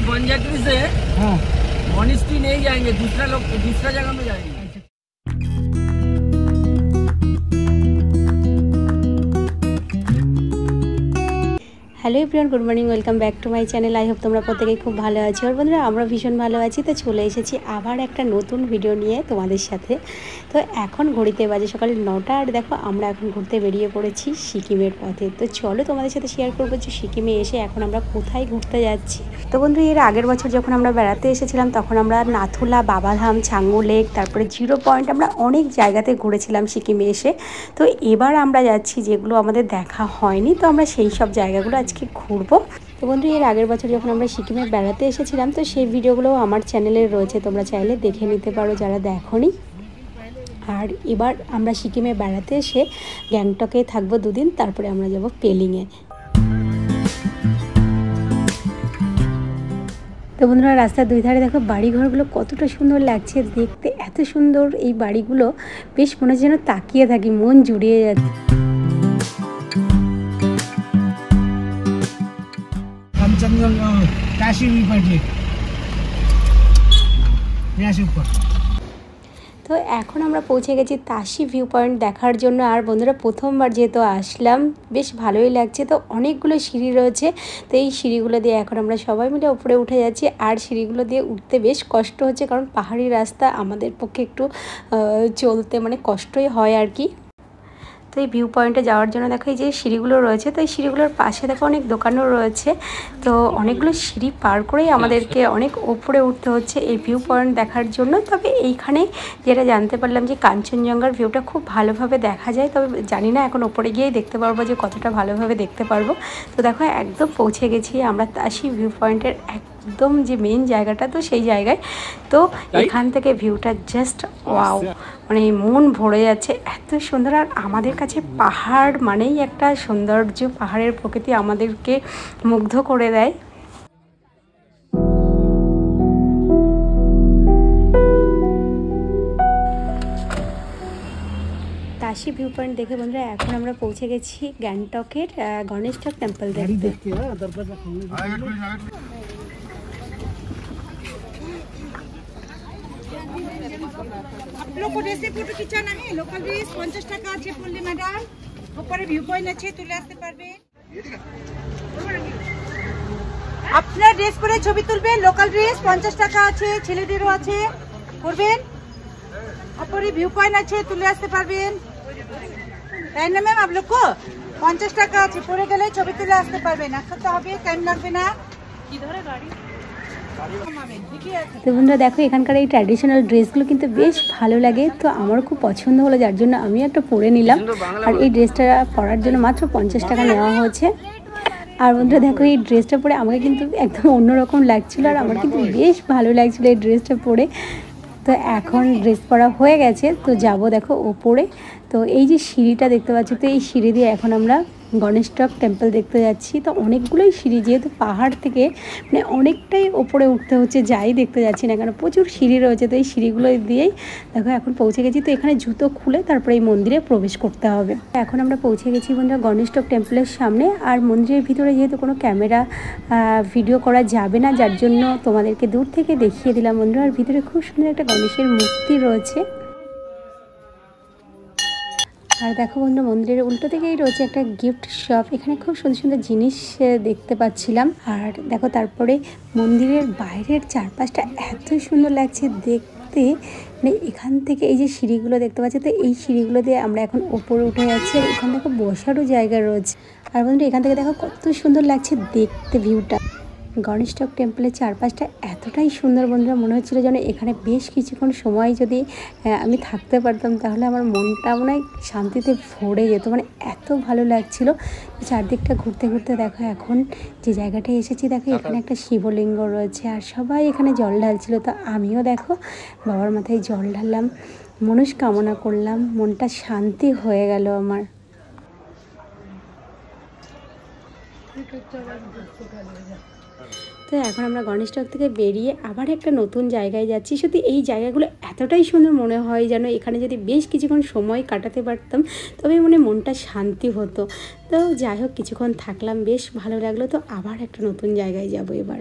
बंजाट्री से हाँ मॉनेस्ट्री नहीं जाएंगे, दूसरा जगह में जाएंगे। Hello everyone, good morning, welcome back to my channel. I hope তোমরা প্রত্যেকেই খুব ভালো আছো। আর বন্ধুরা, আমরা ভীষণ ভালো আছি। তো চলে এসেছি আবার একটা নতুন ভিডিও নিয়ে তোমাদের সাথে। তো এখন ঘড়িতে বাজে সকাল 9টা, আর দেখো আমরা এখন ঘুরতে বেরিয়ে পড়েছি সিকিমের পথে। তো চলো তোমাদের সাথে শেয়ার করবো যে সিকিমে এসে এখন আমরা কোথায় ঘুরতে যাচ্ছি। তো বন্ধু, এর আগের বছর যখন আমরা বেড়াতে এসেছিলাম তখন আমরা নাথুলা, বাবাধাম, ছাঙ্গু লেক, তারপরে জিরো পয়েন্ট, আমরা অনেক জায়গাতে ঘুরেছিলাম সিকিমে এসে। তো এবার আমরা যাচ্ছি যেগুলো আমাদের দেখা হয়নি, তো আমরা সেই সব জায়গাগুলো আজকে ঘুরবো। তো বন্ধু, এর আগের বছর যখন আমরা সিকিমে বেড়াতে এসেছিলাম তো সেই ভিডিওগুলো আমার চ্যানেলে রয়েছে, তোমরা চাইলে দেখে নিতে পারো যারা দেখোনি। আর এবার আমরা সিকিমে বেড়াতে এসে গ্যাংটকে থাকবো 2 দিন, তারপরে আমরা যাব পেলিংয়ে। তো বন্ধুরা, রাস্তার 2 ধারে দেখো বাড়িঘরগুলো কতটা সুন্দর লাগছে দেখতে। এত সুন্দর এই বাড়িগুলো, বেশ মনে হচ্ছে যেন তাকিয়ে থাকি, মন জুড়িয়ে যাচ্ছে। তো এখন আমরা পৌঁছে গেছি তাশি ভিউ পয়েন্ট দেখার জন্য। আর বন্ধুরা, প্রথমবার যেহেতু আসলাম, বেশ ভালোই লাগছে। তো অনেকগুলো সিঁড়ি রয়েছে, তো এই সিঁড়িগুলো দিয়ে এখন আমরা সবাই মিলে উপরে উঠে যাচ্ছি। আর সিঁড়িগুলো দিয়ে উঠতে বেশ কষ্ট হচ্ছে, কারণ পাহাড়ি রাস্তা, আমাদের পক্ষে একটু চলতে মানে কষ্টই হয় আর কি। তো এই ভিউ পয়েন্টে যাওয়ার জন্য দেখো এই যে সিঁড়িগুলো রয়েছে, তো এই সিঁড়িগুলোর পাশে দেখো অনেক দোকানও রয়েছে। তো অনেকগুলো সিঁড়ি পার করেই আমাদেরকে অনেক ওপরে উঠতে হচ্ছে এই ভিউ পয়েন্ট দেখার জন্য। তবে এইখানে যেটা জানতে পারলাম যে কাঞ্চনজঙ্ঘার ভিউটা খুব ভালোভাবে দেখা যায়। তবে জানি না, এখন ওপরে গিয়েই দেখতে পারবো যে কতটা ভালোভাবে দেখতে পারবো। তো দেখো একদম পৌঁছে গেছি আমরা তাশি ভিউ পয়েন্টের একদম যে মেন জায়গাটা, তো সেই জায়গায়। তো এখান থেকে ভিউটা জাস্ট ওয়াও, মানে মন ভরে যাচ্ছে, এত সুন্দর। আর আমাদের কাছে পাহাড় মানেই একটা সৌন্দর্য, পাহাড়ের প্রকৃতি আমাদেরকে মুগ্ধ করে দেয়। তাশি ভিউ পয়েন্ট দেখে বন্ধুরা এখন আমরা পৌঁছে গেছি গ্যাংটকের গণেশটক টেম্পল দেখতে। आप लोग को जैसे फोटो खिंचाना है, लोकल ड्रेस 50 টাকা আছে পড়লে ম্যাডাম, উপরে ভিউ পয়েন্ট আছে, তুলে আসতে পারবে। আপনার ড্রেস পরে ছবি তুলবেন, লোকাল ড্রেস 50 টাকা আছে, ছেলেদেরও আছে, করবেন। উপরে ভিউ পয়েন্ট আছে, তুলে আসতে পারবেন, তাই না ম্যাম? आप लोग को 50 টাকা আছে, পরে গেলে ছবি তুলে আসতে পারবেন। আসতে হবে, টাইম লাগবে না। কি ধরে গাড়ি? তো বন্ধুরা দেখো, এখানকার এই ট্র্যাডিশনাল ড্রেসগুলো কিন্তু বেশ ভালো লাগে। তো আমারও খুব পছন্দ হলো, যার জন্য আমি একটা পরে নিলাম। আর এই ড্রেসটা পরার জন্য মাত্র 50 টাকা নেওয়া হয়েছে। আর বন্ধুরা দেখো, এই ড্রেসটা পরে আমাকে কিন্তু একদম অন্যরকম লাগছিলো, আর আমার কিন্তু বেশ ভালো লাগছিলো এই ড্রেসটা পরে। তো এখন ড্রেস পরা হয়ে গেছে, তো যাব দেখো ওপরে। তো এই যে সিঁড়িটা দেখতে পাচ্ছি, তো এই সিঁড়ি দিয়ে এখন আমরা গণেশটক টেম্পল দেখতে যাচ্ছি। তো অনেকগুলোই সিঁড়ি, যেহেতু পাহাড় থেকে মানে অনেকটাই ওপরে উঠতে হচ্ছে, যাই দেখতে যাচ্ছি না কেন, প্রচুর সিঁড়ি রয়েছে। তো এই সিঁড়িগুলো দিয়েই দেখো এখন পৌঁছে গেছি। তো এখানে জুতো খুলে তারপরে এই মন্দিরে প্রবেশ করতে হবে। এখন আমরা পৌঁছে গেছি বন্ধুরা গণেশটক টেম্পলের সামনে। আর মন্দিরের ভিতরে যেহেতু কোনো ক্যামেরা ভিডিও করা যাবে না, যার জন্য তোমাদেরকে দূর থেকে দেখিয়ে দিলাম বন্ধুরা। আর ভিতরে খুব সুন্দর একটা গণেশের মূর্তি রয়েছে। আর দেখো বন্ধু, মন্দিরের উল্টো থেকেই রয়েছে একটা গিফট শপ, এখানে খুব সুন্দর সুন্দর জিনিস দেখতে পাচ্ছিলাম। আর দেখো তারপরে মন্দিরের বাইরের চারপাশটা এত সুন্দর লাগছে দেখতে, মানে এখান থেকে এই যে সিঁড়িগুলো দেখতে পাচ্ছি, তো এই সিঁড়িগুলো দিয়ে আমরা এখন ওপরে উঠে যাচ্ছি। আর এখানে দেখো বসারও জায়গা রয়েছে। আর বন্ধু, এখান থেকে দেখো কত সুন্দর লাগছে দেখতে ভিউটা। গণেশটক টেম্পলের চারপাশটা এতটাই সুন্দর বন্ধুরা, মনে হচ্ছিলো যেন এখানে বেশ কিছুক্ষণ সময় যদি আমি থাকতে পারতাম তাহলে আমার মনটা মনে হয় শান্তিতে ভরে যেত, মানে এত ভালো লাগছিল। চারদিকটা ঘুরতে ঘুরতে দেখো এখন যে জায়গাটায় এসেছি, দেখো এখানে একটা শিবলিঙ্গ রয়েছে আর সবাই এখানে জল ঢালছিল। তো আমিও দেখো বাবার মাথায় জল ঢাললাম, মনস্কামনা করলাম, মনটা শান্তি হয়ে গেল আমার। তো এখন আমরা গণেশটক থেকে বেরিয়ে আবার একটা নতুন জায়গায় যাচ্ছি। সত্যি এই জায়গাগুলো এতটাই সুন্দর মনে হয় যেন এখানে যদি বেশ কিছুক্ষণ সময় কাটাতে পারতাম তবে মনটা শান্তি হতো। তো যাই হোক, কিছুক্ষণ থাকলাম, বেশ ভালো লাগলো। তো আবার একটা নতুন জায়গায় যাব এবার।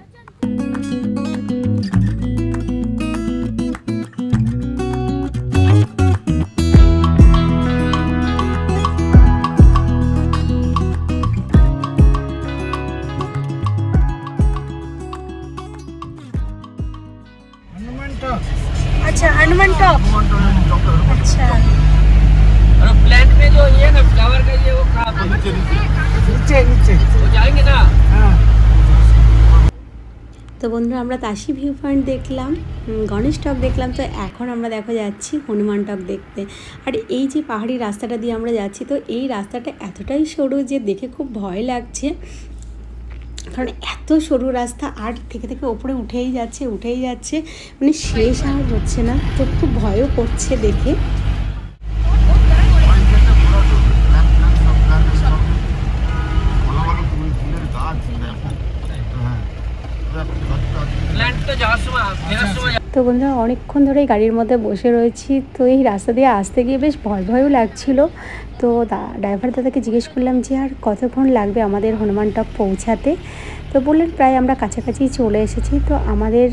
अच्छा हनुमान टॉप। अच्छा और प्लांट में जो ये ना फ्लावर का ये वो कहाँ पे? नीचे नीचे वो जाएंगे ना। তো বন্ধুরা আমরা তাশি ভিউ পয়েন্ট দেখলাম, গণেশ টক দেখলাম, তো এখন আমরা দেখো যাচ্ছি হনুমান টক দেখতে। আর এই যে পাহাড়ি রাস্তাটা দিয়ে আমরা যাচ্ছি, তো এই রাস্তাটা এতটাই সরু যে দেখে খুব ভয় লাগছে, কারণ এত সরু রাস্তা আর থেকে থেকে ওপরে উঠেই যাচ্ছে, মানে শেষ আর হচ্ছে না। তো খুব ভয়ও করছে দেখে। তো বন্ধুরা অনেকক্ষণ ধরেই গাড়ির মধ্যে বসে রয়েছি, তো এই রাস্তা দিয়ে আসতে গিয়ে বেশ ভয়ও লাগছিল। তো ড্রাইভার দাদাকে জিজ্ঞেস করলাম যে আর কতক্ষণ লাগবে আমাদের হনুমান টক পৌঁছাতে। তো বললেন প্রায় আমরা কাছাকাছি চলে এসেছি। তো আমাদের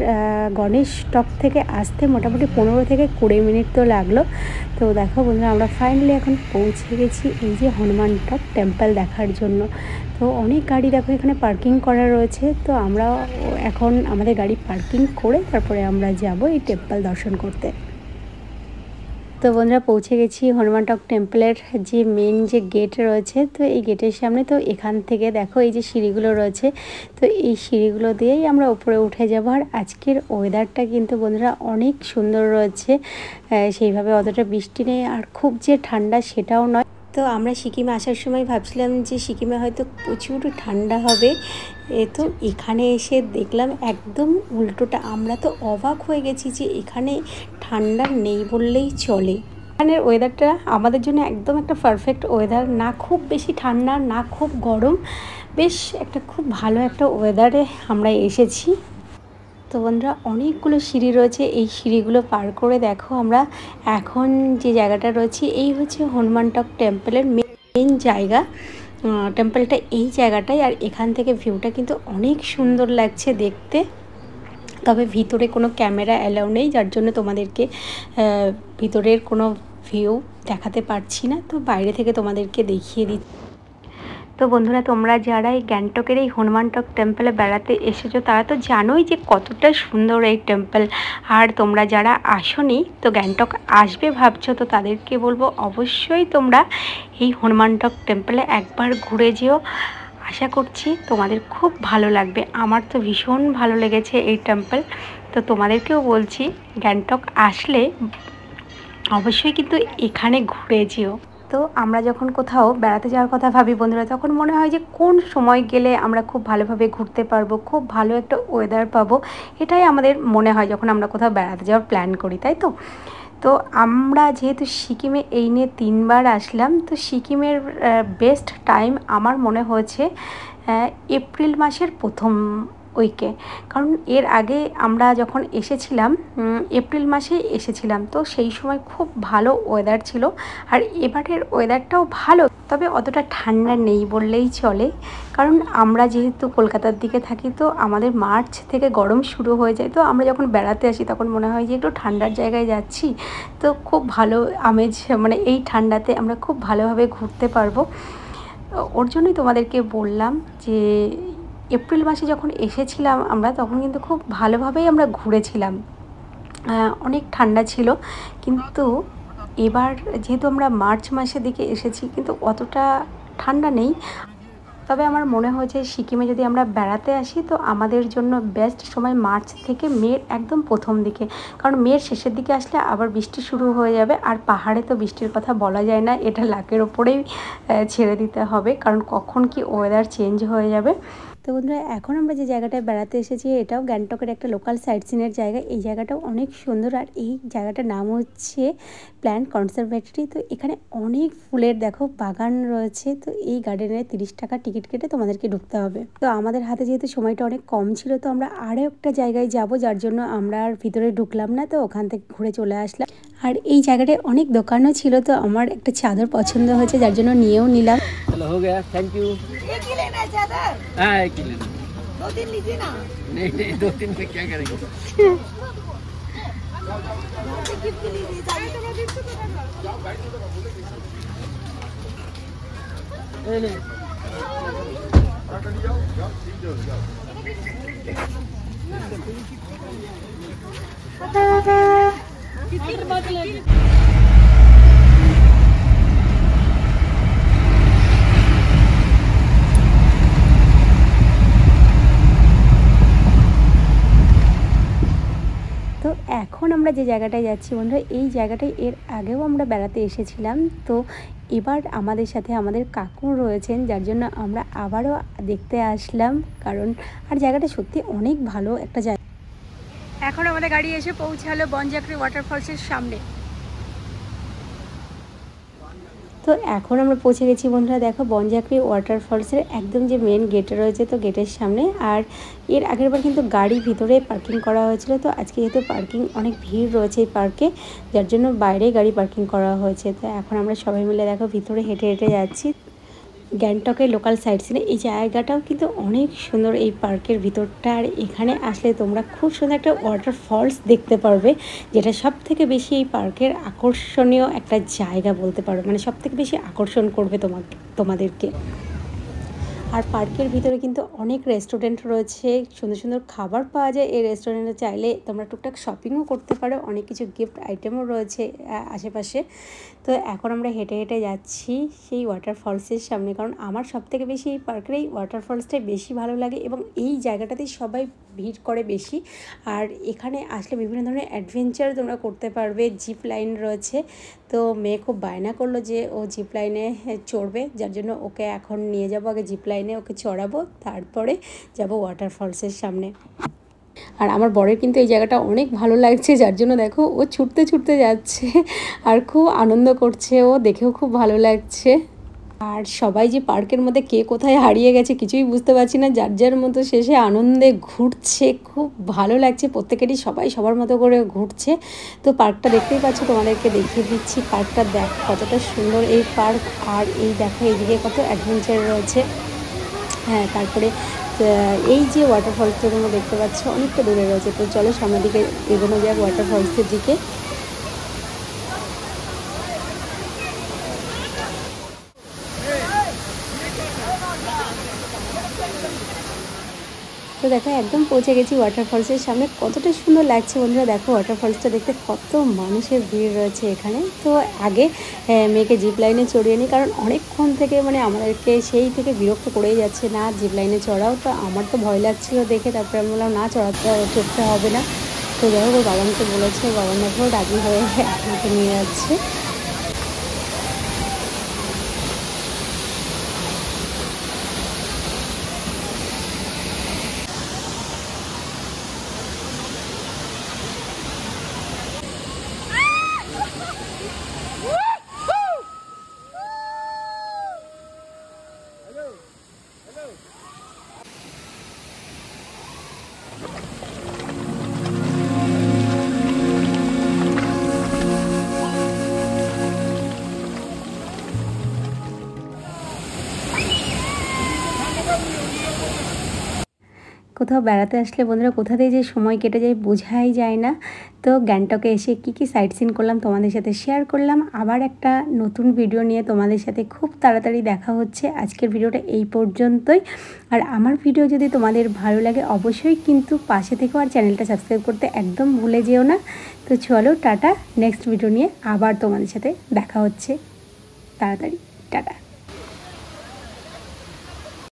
গণেশ টক থেকে আসতে মোটামুটি 15 থেকে 20 মিনিট তো লাগলো। তো দেখো বন্ধুরা আমরা ফাইনালি এখন পৌঁছে গেছি এই যে হনুমান টক টেম্পল দেখার জন্য। তো অনেক গাড়ি দেখো এখানে পার্কিং করা রয়েছে। তো আমরা এখন আমাদের গাড়ি পার্কিং করে তারপরে আমরা যাব এই টেম্পল দর্শন করতে। তো বন্ধুরা পৌঁছে গেছি হনুমান টক টেম্পলের যে মেন যে গেট রয়েছে। তো এই গেটের সামনে, তো এখান থেকে দেখো এই যে সিঁড়িগুলো রয়েছে, তো এই সিঁড়িগুলো দিয়েই আমরা উপরে উঠে যাব। আর আজকের ওয়েদারটা কিন্তু বন্ধুরা অনেক সুন্দর রয়েছে, সেইভাবে অতটা বৃষ্টি নেই আর খুব যে ঠান্ডা সেটাও নয়। তো আমরা সিকিমে আসার সময় ভাবছিলাম যে সিকিমে হয়তো প্রচুর ঠান্ডা হবে, তো এখানে এসে দেখলাম একদম উল্টোটা। আমরা তো অবাক হয়ে গেছি যে এখানে ঠান্ডা নেই বললেই চলে। এখানের ওয়েদারটা আমাদের জন্য একদম একটা পারফেক্ট ওয়েদার, না খুব বেশি ঠান্ডা না খুব গরম, বেশ একটা খুব ভালো একটা ওয়েদারে আমরা এসেছি। তো বন্ধুরা অনেকগুলো সিঁড়ি রয়েছে, এই সিঁড়িগুলো পার করে দেখো আমরা এখন যে জায়গাটা রয়েছি এই হচ্ছে হনুমান টক টেম্পলের মেন জায়গা। টেম্পলটা এই জায়গাটাই, আর এখান থেকে ভিউটা কিন্তু অনেক সুন্দর লাগছে দেখতে। তবে ভিতরে কোনো ক্যামেরা অ্যালাউ নেই, যার জন্য তোমাদেরকে ভিতরের কোনো ভিউ দেখাতে পারছি না, তো বাইরে থেকে তোমাদেরকে দেখিয়ে দিচ্ছি। তো বন্ধুরা তোমরা যারা এই গ্যাংটকের এই হনুমান টক টেম্পলে বেড়াতে এসেছো তারা তো জানোই যে কতটা সুন্দর এই টেম্পল। আর তোমরা যারা আসোনি, তো গ্যাংটক আসবে ভাবছো, তো তাদেরকে বলবো অবশ্যই তোমরা এই হনুমান টক টেম্পলে একবার ঘুরে যেও। আশা করছি তোমাদের খুব ভালো লাগবে। আমার তো ভীষণ ভালো লেগেছে এই টেম্পল। তো তোমাদেরকেও বলছি গ্যাংটক আসলে অবশ্যই কিন্তু এখানে ঘুরে যেও। তো আমরা যখন কোথাও বেড়াতে যাওয়ার কথা ভাবি বন্ধুরা, তখন মনে হয় যে কোন সময় গেলে আমরা খুব ভালোভাবে ঘুরতে পারবো, খুব ভালো একটা ওয়েদার পাবো, এটাই আমাদের মনে হয় যখন আমরা কোথাও বেড়াতে যাওয়ার প্ল্যান করি, তাই তো। তো আমরা যেহেতু সিকিমে এই নিয়ে 3 বার আসলাম, তো সিকিমের বেস্ট টাইম আমার মনে হয়েছে এপ্রিল মাসের প্রথম উইকে, কারণ এর আগে আমরা যখন এসেছিলাম এপ্রিল মাসে এসেছিলাম, তো সেই সময় খুব ভালো ওয়েদার ছিল। আর এবারের ওয়েদারটাও ভালো, তবে অতটা ঠান্ডা নেই বললেই চলে, কারণ আমরা যেহেতু কলকাতার দিকে থাকি, তো আমাদের মার্চ থেকে গরম শুরু হয়ে যায়। তো আমরা যখন বেড়াতে আসি তখন মনে হয় যে একটু ঠান্ডার জায়গায় যাচ্ছি, তো খুব ভালো আমেজ, মানে এই ঠান্ডাতে আমরা খুব ভালোভাবে ঘুরতে পারবো। ওর জন্যই তোমাদেরকে বললাম যে এপ্রিল মাসে যখন এসেছিলাম আমরা, তখন কিন্তু খুব ভালোভাবেই আমরা ঘুরেছিলাম, অনেক ঠান্ডা ছিল। কিন্তু এবার যেহেতু আমরা মার্চ মাসের দিকে এসেছি, কিন্তু অতটা ঠান্ডা নেই। তবে আমার মনে হয়েছে সিকিমে যদি আমরা বেড়াতে আসি, তো আমাদের জন্য বেস্ট সময় মার্চ থেকে মের একদম প্রথম দিকে, কারণ মের শেষের দিকে আসলে আবার বৃষ্টি শুরু হয়ে যাবে। আর পাহাড়ে তো বৃষ্টির কথা বলা যায় না, এটা লাকের ওপরেই ছেড়ে দিতে হবে, কারণ কখন কি ওয়েদার চেঞ্জ হয়ে যাবে। তো বন্ধুরা এখন আমরা যে জায়গাটায় বেড়াতে এসেছি এটাও গ্যাংটকের একটা লোকাল সাইট সিনের জায়গা। এই জায়গাটাও অনেক সুন্দর, আর এই জায়গাটার নাম হচ্ছে প্ল্যান্ট কনজারভেটরি। তো এখানে অনেক ফুলের দেখো বাগান রয়েছে। তো এই গার্ডেনে 30 টাকা টিকিট কেটে তোমাদেরকে ঢুকতে হবে। তো আমাদের হাতে যেহেতু সময়টা অনেক কম ছিল, তো আমরা আরও একটা জায়গায় যাব, যার জন্য আমরা আর ভিতরে ঢুকলাম না, তো ওখান থেকে ঘুরে চলে আসলাম। আর এই জায়গাটায় অনেক দোকানও ছিল, তো আমার একটা চাদর পছন্দ হয়েছে, যার জন্য নিয়েও নিলাম। चलो हो गया, थैंक यू। एक ही लेना है चादर? हाँ एक ही लेना। 2-3 लीजिए ना। नहीं 2-3 में क्या करेंगे। गिफ्ट के लिए जाइए। তো এখন আমরা যে জায়গাটায় যাচ্ছি বন্ধুরা, এই জায়গাটায় এর আগেও আমরা বেড়াতে এসেছিলাম। তো এবার আমাদের সাথে আমাদের কাকু রয়েছেন, যার জন্য আমরা আবারও দেখতে আসলাম। কারণ আর জায়গাটা সত্যি অনেক ভালো একটা জায়গা। এখন আমাদের গাড়ি এসে পৌঁছালো বনজাকড়ি ওয়াটারফলসের সামনে। তো এখন আমরা পৌঁছে গেছি বন্ধুরা, দেখো বনজাকড়ি ওয়াটারফলসের একদম যে মেন গেটে রয়েছে, তো গেটের সামনে। আর এর আগের বার কিন্তু গাড়ি ভিতরে পার্কিং করা হয়েছিল, তো আজকে যেহেতু পার্কিং অনেক ভিড় রয়েছে এই পার্কে, যার জন্য বাইরে গাড়ি পার্কিং করা হয়েছে। তো এখন আমরা সবাই মিলে দেখো ভিতরে হেঁটে হেঁটে যাচ্ছি। গ্যাংটকের লোকাল সাইট সিন এই জায়গাটাও কিন্তু অনেক সুন্দর, এই পার্কের ভিতরটা। আর এখানে আসলে তোমরা খুব সুন্দর একটা ওয়াটারফলস দেখতে পারবে, যেটা সব থেকে বেশি এই পার্কের আকর্ষণীয় একটা জায়গা বলতে পারো, মানে সব থেকে বেশি আকর্ষণ করবে তোমাদেরকে। আর পার্কের ভিতরে কিন্তু অনেক রেস্টুরেন্ট রয়েছে, সুন্দর সুন্দর খাবার পাওয়া যায় এই রেস্টুরেন্টে। চাইলে তোমরা টুকটাক শপিংও করতে পারো, অনেক কিছু গিফট আইটেমও রয়েছে আশেপাশে। তো এখন আমরা হেঁটে হেঁটে যাচ্ছি সেই ওয়াটারফলসের সামনে, কারণ আমার সবথেকে বেশি এই পার্কের এই ওয়াটারফলসটাই বেশি ভালো লাগে, এবং এই জায়গাটাতেই সবাই ভিড় করে বেশি। আর এখানে আসলে বিভিন্ন ধরনের অ্যাডভেঞ্চার তোমরা করতে পারবে, জিপ লাইন রয়েছে। তো মেয়ে খুব বায়না করলো যে ও জিপ লাইনে চড়বে, যার জন্য ওকে এখন নিয়ে যাবো, আগে জিপ লাইনে ওকে চড়াবো, তারপরে যাবো ওয়াটারফলসের সামনে। আর আমার বরের কিন্তু এই জায়গাটা অনেক ভালো লাগছে, যার জন্য দেখো ও ছুটতে ছুটতে যাচ্ছে আর খুব আনন্দ করছে, ও দেখেও খুব ভালো লাগছে। আর সবাই যে পার্কের মধ্যে কে কোথায় হারিয়ে গেছে কিছুই বুঝতে পারছি না, যার যার মতো শেষে আনন্দে ঘুরছে, খুব ভালো লাগছে প্রত্যেকেরই, সবাই সবার মতো করে ঘুরছে। তো পার্কটা দেখতেই পাচ্ছ, তোমাদেরকে দেখিয়ে দিচ্ছি পার্কটা, দেখ কতটা সুন্দর এই পার্ক। আর এই দেখো এইদিকে কত অ্যাডভেঞ্চার রয়েছে। হ্যাঁ, তারপরে এই যে ওয়াটারফলসটা তোমরা দেখতে পাচ্ছ অনেকটা দূরে রয়েছে। তো চলো সামনের দিকে এগোনো যাক ওয়াটারফলসের দিকে। তো দেখো একদম পৌঁছে গেছি ওয়াটারফলসের সামনে, কতটা সুন্দর লাগছে বন্ধুরা। দেখো ওয়াটারফলসটা দেখতে কত মানুষের ভিড় রয়েছে এখানে। তো আগে মেয়েকে জিপ লাইনে চড়িয়ে নিই, কারণ অনেকক্ষণ থেকে মানে আমাদেরকে সেই থেকে বিরক্ত করেই যাচ্ছে, না জিপ লাইনে চড়াও। তো আমার তো ভয় লাগছিল দেখে, তারপরে আমি বললাম না চড়তে হবে না। তো দেখো ওর বাবাকে বলেছে, বাবার দেখো রাজি হয়ে আমাকে নিয়ে যাচ্ছে। কোথাও বেড়াতে আসলে বন্ধুরা কোথা দিয়ে যে সময় কেটে যায় বোঝাই যায় না। তো গ্যাংটকে এসে কি সাইট সিন করলাম তোমাদের সাথে শেয়ার করলাম। আবার একটা নতুন ভিডিও নিয়ে তোমাদের সাথে খুব তাড়াতাড়ি দেখা হচ্ছে। আজকের ভিডিওটা এই পর্যন্তই। আর আমার ভিডিও যদি তোমাদের ভালো লাগে অবশ্যই কিন্তু পাশে থেকেও আর চ্যানেলটা সাবস্ক্রাইব করতে একদম ভুলে যেও না। তো চলো টাটা, নেক্সট ভিডিও নিয়ে আবার তোমাদের সাথে দেখা হচ্ছে তাড়াতাড়ি। টাটা।